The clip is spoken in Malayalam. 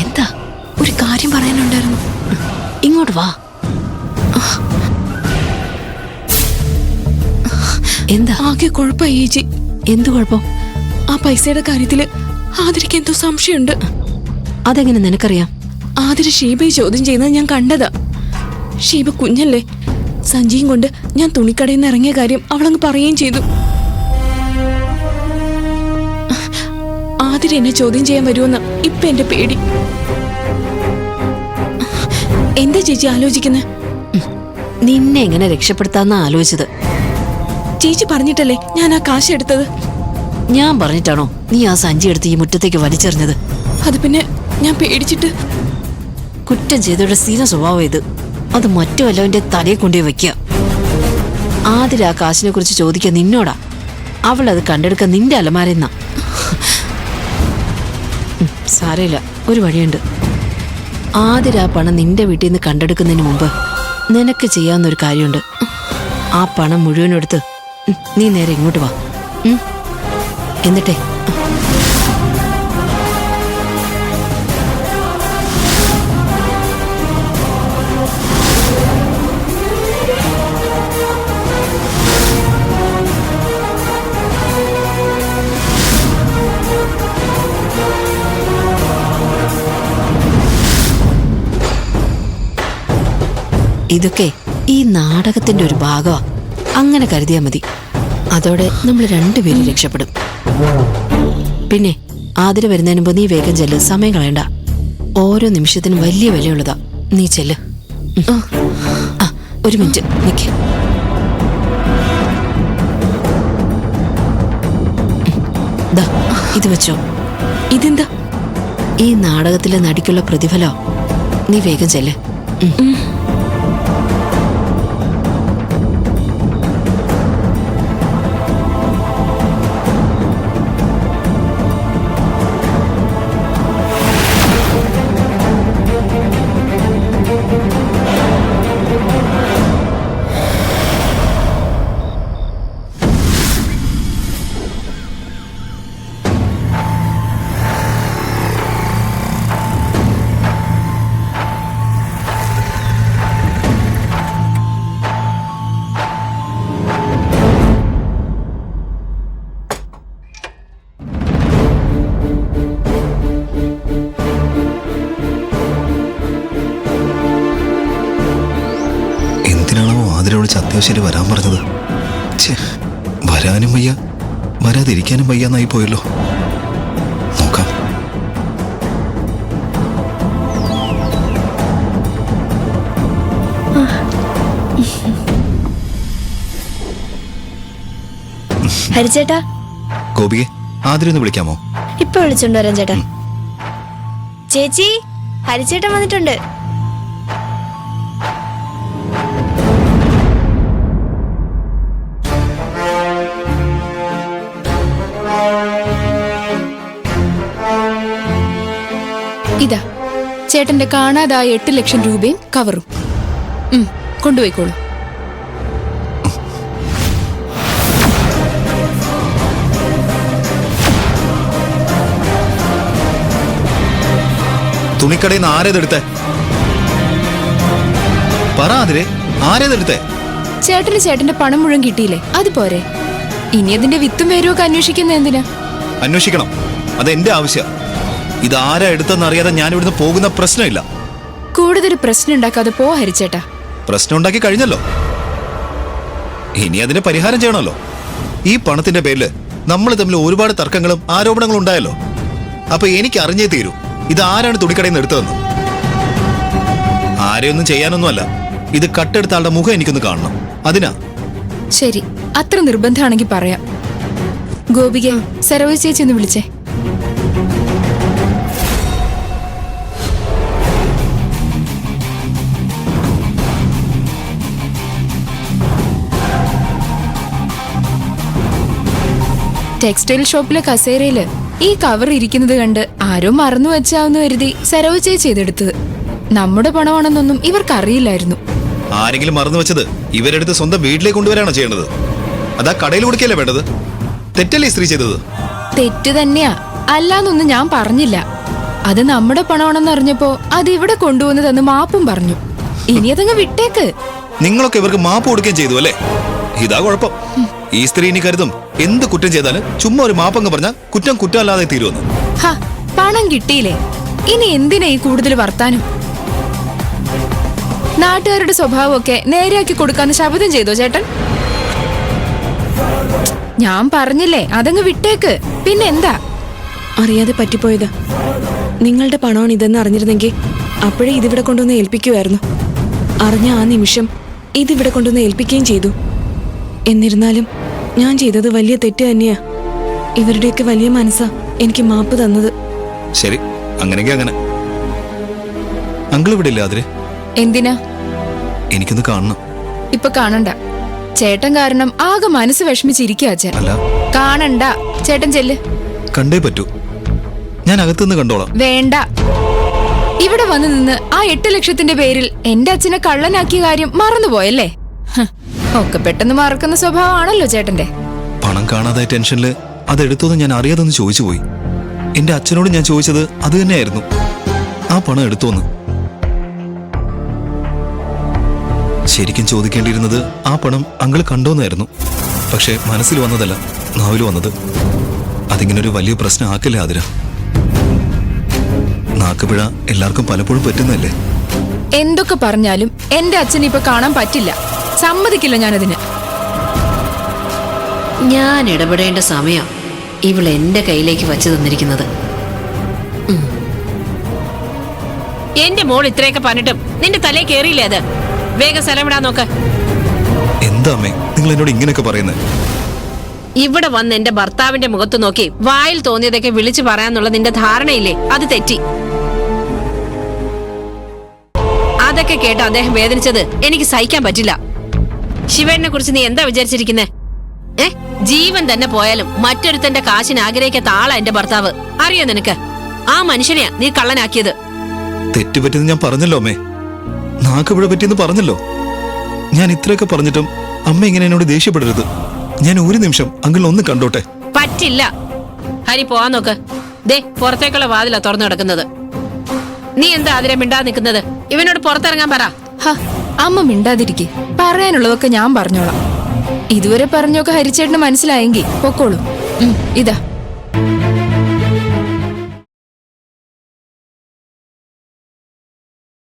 എന്താ? ഒരു കാര്യം പറയാനുണ്ടായിരുന്നു. ഇങ്ങോട്ട് വാ. എന്താ? ആകെ കുഴപ്പമായി ചേച്ചി. എന്ത് കുഴപ്പം? ആ പൈസയുടെ കാര്യത്തില് ആതിരയ്ക്ക് എന്തോ സംശയമുണ്ട്. അതെങ്ങനെ നിനക്കറിയാം? ആതിര ഷീബയെ ചോദ്യം ചെയ്യുന്നത് ഞാൻ കണ്ടതാ. ഷീബ കുഞ്ഞല്ലേ, സഞ്ജിയും കൊണ്ട് ഞാൻ തുണിക്കടയിൽ നിന്ന് ഇറങ്ങിയ കാര്യം അവളങ്ങ് പറയുകയും ചെയ്തു. ആതിര എന്നെ ചോദ്യം ചെയ്യാൻ വരുമെന്ന് ഇപ്പൊ എന്റെ പേടി. എന്താ ചേച്ചി ആലോചിക്കുന്നത്? നിന്നെ എങ്ങനെ രക്ഷപ്പെടുത്താന്നാ ആലോചിച്ചത്. ചേച്ചി പറഞ്ഞിട്ടല്ലേ ഞാൻ ആ കാശ് എടുത്തത്. ഞാൻ പറഞ്ഞിട്ടാണോ നീ ആ സഞ്ചി എടുത്ത് ഈ മുറ്റത്തേക്ക് വലിച്ചെറിഞ്ഞത്? അത് പിന്നെ ഞാൻ പേടിച്ചിട്ട്. കുറ്റം ചെയ്തവരുടെ സ്ഥിര സ്വഭാവം ഇത്. അത് മറ്റു വല്ലവന്റെ തലയെ കൊണ്ടേ വെക്കുക. ആതിര ആ കാശിനെ കുറിച്ച് ചോദിക്കാൻ നിന്നോടാ. അവൾ അത് കണ്ടെടുക്കാൻ നിന്റെ അലമാരെന്നാ. സാരമില്ല, ഒരു വഴിയുണ്ട്. ആതിര ആ പണം നിന്റെ വീട്ടിൽ നിന്ന് കണ്ടെടുക്കുന്നതിന് മുമ്പ് നിനക്ക് ചെയ്യാവുന്നൊരു കാര്യമുണ്ട്. ആ പണം മുഴുവനും എടുത്ത് നീ നേരെ ഇങ്ങോട്ട് വാ. എന്നിട്ടേ ഇതൊക്കെ ഈ നാടകത്തിന്റെ ഒരു ഭാഗമാ. അങ്ങനെ കരുതിയാ മതി. അതോടെ നമ്മൾ രണ്ടുപേരും രക്ഷപ്പെടും. പിന്നെ ആതിര വരുന്നതിന് മുമ്പ് നീ വേഗം ചെല്ല്. സമയം കളയണ്ട. ഓരോ നിമിഷത്തിനും വലിയ വിലയുള്ളതാ. നീ ചെല്ല്. ഒരു മിനിറ്റ് നിക്ക്. ഇത് വെച്ചോ. ഇതെന്താ? ഈ നാടകത്തിലെ നടിക്കുള്ള പ്രതിഫലോ. നീ വേഗം ചെല്ല്. അത്യാവശ്യം വരാൻ പറഞ്ഞത്. വരാനും വയ്യ, വരാതിരിക്കാനും വയ്യാന്നായി പോയല്ലോ. നോക്കാം. ഹരിച്ചേട്ടാ. ഗോപിയെ ആതിരൊന്ന് വിളിക്കാമോ? ഇപ്പൊ വിളിച്ചോണ്ട് വരാം ചേട്ടാ. ചേച്ചി, ഹരിച്ചേട്ടൻ വന്നിട്ടുണ്ട്. ഇതാ ചേട്ടന്റെ കാണാതായ 8 ലക്ഷം രൂപയും കവറും. കൊണ്ടുപോയിക്കോളൂ. തുണിക്കടയിൽ നിന്ന് ആരേതെടുത്തേ? പറ ആതിരെ, ആരേതെടുത്തേ? ചേട്ടന് ചേട്ടന്റെ പണം മുഴുവൻ കിട്ടിയില്ലേ, അത് പോരെ? ഇനി അതിന്റെ വിത്തും വേരും ഒക്കെ അന്വേഷിക്കുന്ന എന്തിനാ? അന്വേഷിക്കണം, അതെന്റെ ആവശ്യം. ഇതാരാ എടുത്തെന്ന് അറിയാതെ ഞാൻ ഇവിടുന്ന് പോകുന്ന പ്രശ്നമില്ല. കൂടുതൽ പ്രശ്നം ഉണ്ടാക്കാതെ പോ ഹരിച്ചേട്ടാ. പ്രശ്നം ഉണ്ടാക്കി കഴിഞ്ഞല്ലോ, ഇനി അതിന് പരിഹാരം ചെയ്യണമല്ലോ. ഈ പണത്തിന്റെ പേരില് നമ്മൾ തമ്മിൽ ഒരുപാട് തർക്കങ്ങളും ആരോപണങ്ങളും ഉണ്ടായല്ലോ. അപ്പൊ എനിക്ക് അറിഞ്ഞേ തീരൂ ഇതാരാണ് തുണിക്കടയിൽ നിന്ന് എടുത്തതെന്ന്. ആരെയൊന്നും ചെയ്യാനൊന്നുമല്ല, ഇത് കട്ടെടുത്ത ആളുടെ മുഖം എനിക്കൊന്ന് കാണണം, അതിനാ. ശരി, അത്ര നിർബന്ധമാണെങ്കിൽ പറയാം. ഗോപിക, സരോജ ചേച്ചി ഒന്ന് വിളിച്ചേ. ടെക്സ്റ്റൈൽ ഷോപ്പിലെ കസേരയില് ഈ കവർ ഇരിക്കുന്നത് കണ്ട് ആരോ മറന്നു വെച്ചാവുന്ന കരുതി സരോജ ചേച്ചി ചെയ്തെടുത്തത്. നമ്മുടെ പണമാണെന്നൊന്നും ഇവർക്കറിയില്ലായിരുന്നു. ആരെങ്കിലും മറന്നു വെച്ചത് ഇവരെടുത്ത് സ്വന്തം വീട്ടിലേക്ക് കൊണ്ടുവരാണോ ചെയ്യേണ്ടത്? അതാ കടയിൽ കൊടുക്കല്ലേ വേണ്ടത്? തെറ്റല്ലേ സ്ത്രീ ചെയ്തത്? തെറ്റ് തന്നെയാ, അല്ലാന്നൊന്നും ഞാൻ പറഞ്ഞില്ല. അത് നമ്മുടെ പണമാണെന്ന് അറിഞ്ഞപ്പോ അത് ഇവിടെ കൊണ്ടുവന്ന് തന്ന് മാപ്പും പറഞ്ഞു. ഇനി അതങ്ങ് വിട്ടേക്ക്. നിങ്ങളൊക്കെ ഇവർക്ക് മാപ്പ് കൊടുക്കുകയും ചെയ്തു അല്ലേ? ഇതാ കുഴപ്പം. ഈ സ്ത്രീ ഇനി കരുതും എന്ത് കുറ്റം ചെയ്താലും ചുമ്മാ ഒരു മാപ്പങ്ങ് പറഞ്ഞാൽ കുറ്റം കുറ്റമല്ലാതെ തീരുമെന്ന്. ഹ, പണം കിട്ടിയില്ലേ, ഇനി എന്തിനാ ഈ കൂടുതൽ വർത്താനം? നാട്ടുകാരുടെ സ്വഭാവമൊക്കെ നേരെയാക്കി കൊടുക്കാന്ന് ശപഥം ചെയ്തോ ചേട്ടൻ? ഞാൻ പറഞ്ഞില്ലേ, അതങ്ങ് വിട്ടേക്ക്. പിന്നെന്താ? അറിയാതെ പറ്റിപ്പോയതാ. നിങ്ങളുടെ പണമാണ് ഇതെന്ന് അറിഞ്ഞിരുന്നെങ്കിൽ അപ്പോഴേ ഇതിവിടെ കൊണ്ടുവന്ന് ഏൽപ്പിക്കുമായിരുന്നു. അറിഞ്ഞ ആ നിമിഷം ഇതിവിടെ കൊണ്ടുവന്ന് ഏൽപ്പിക്കുകയും ചെയ്തു. എന്നിരുന്നാലും ഞാൻ ചെയ്തത് വലിയ തെറ്റ് തന്നെയാ. ഇവരുടെയൊക്കെ വലിയ മനസ്സാ എനിക്ക് മാപ്പ് തന്നത്. ശരി, അങ്ങനെയെങ്കിൽ അങ്ങനെ. അങ്കിൾ ഇവിടെ ഇല്ല അതിര്? എന്തിനാ? എനിക്കൊന്ന് കാണണം. ഇപ്പൊ കാണണ്ട. ചേട്ടൻ കാരണം ആകെ മനസ്സ് വിഷമിച്ചിരിക്കുക അച്ഛൻ. അല്ല, കാണണ്ട. ചേട്ടൻ ചെല്ല്. കണ്ടേ പറ്റൂ. ഞാൻ അകത്തുനിന്ന് കണ്ടോളാം. വേണ്ട. ഇവിടെ വന്നു നിന്ന് ആ 8 ലക്ഷത്തിന്റെ പേരിൽ എന്റെ അച്ഛനെ കള്ളനാക്കിയ കാര്യം മറന്നുപോയല്ലേ? ഹ്, ഒക്കെ പെട്ടെന്ന് മറക്കുന്ന സ്വഭാവമാണല്ലോ ചേട്ടന്റെ. പണം കാണാതായ ടെൻഷനില് അതെടുത്തോന്ന് ഞാൻ അറിയാതൊന്ന് ചോദിച്ചു പോയി. എന്റെ അച്ഛനോട് ഞാൻ ചോദിച്ചത് അത് തന്നെയായിരുന്നു, ആ പണം എടുത്തോന്ന്. ശരിക്കും ചോദിക്കേണ്ടിയിരുന്നത് ആ പണം അങ്കിൾ കണ്ടോന്നായിരുന്നു. പക്ഷെ മനസ്സിൽ വന്നതല്ല, നാവിൽ വന്നത്. അതിങ്ങനൊരു വലിയ പ്രശ്നം ആക്കില്ല ആതിര. നാക്കുപിഴ എല്ലാവർക്കും പലപ്പോഴും പറ്റുന്നല്ലേ? എന്തൊക്കെ പറഞ്ഞാലും എന്റെ അച്ഛനെ ഇപ്പൊ കാണാൻ പറ്റില്ല. സമ്മതിക്കില്ല ഞാനതിന്. ഞാൻ ഇടപെടേണ്ട സമയം ഇവൾ എന്റെ കയ്യിലേക്ക് വച്ചു തന്നിരിക്കുന്നത്. എന്റെ മോൾ ഇത്രയൊക്കെ പറഞ്ഞിട്ടും നിന്റെ തലേ കേറിയില്ലേ അത്? വേഗം സ്ഥലം വിടാൻ നോക്ക്. എന്താ അമ്മേ നിങ്ങൾ എന്നോട് ഇങ്ങനെയൊക്കെ പറയുന്നത്? ഇവിടെ വന്ന് എന്റെ ഭർത്താവിന്റെ മുഖത്ത് നോക്കി വായിൽ തോന്നിയതൊക്കെ വിളിച്ചു പറയാന്നുള്ള നിന്റെ ധാരണയില്ലേ, അത് തെറ്റി. അതൊക്കെ കേട്ട് അദ്ദേഹം വേദനിച്ചത് എനിക്ക് സഹിക്കാൻ പറ്റില്ല. ശിവേനെ കുറിച്ച് നീ എന്താ വിചാരിച്ചിരിക്കുന്നേ? ജീവൻ തന്നെ പോയാലും മറ്റൊരുത്തന്റെ കാശിന് ആഗ്രഹിക്കാത്ത ആളാ എന്റെ ഭർത്താവ്. അറിയോ നിനക്ക്? ആ മനുഷ്യനെയാ നീ കള്ളനാക്കിയത്. തെറ്റുപറ്റിയെന്ന് ഞാൻ പറഞ്ഞല്ലോ അമ്മേ. നാക്കുപിഴ പറ്റിയെന്ന് പറഞ്ഞല്ലോ. ഞാൻ ഇത്രയൊക്കെ പറഞ്ഞിട്ടും അമ്മ ഇങ്ങനെ എന്നോട് ദേഷ്യപ്പെടരുത്. ഞാൻ ഒരു നിമിഷം അങ്കിൾ ഒന്ന് കണ്ടോട്ടെ. പറ്റില്ല. ഹരി പോവാൻ നോക്ക്. ദേ പുറത്തേക്കുള്ള വാതിലാ തുറന്നു കിടക്കുന്നത്. നീ എന്താ അതിനെ മിണ്ടാതെ നിൽക്കുന്നത്? ഇവനോട് പുറത്തിറങ്ങാൻ പറ. ഹ, അമ്മ മിണ്ടാതിരിക്കെ. പറയാനുള്ളതൊക്കെ ഞാൻ പറഞ്ഞോളാം. ഇതുവരെ പറഞ്ഞൊക്കെ ഹരിച്ചേട്ടന് മനസ്സിലായെങ്കിൽ പൊക്കോളൂ. ഇതാ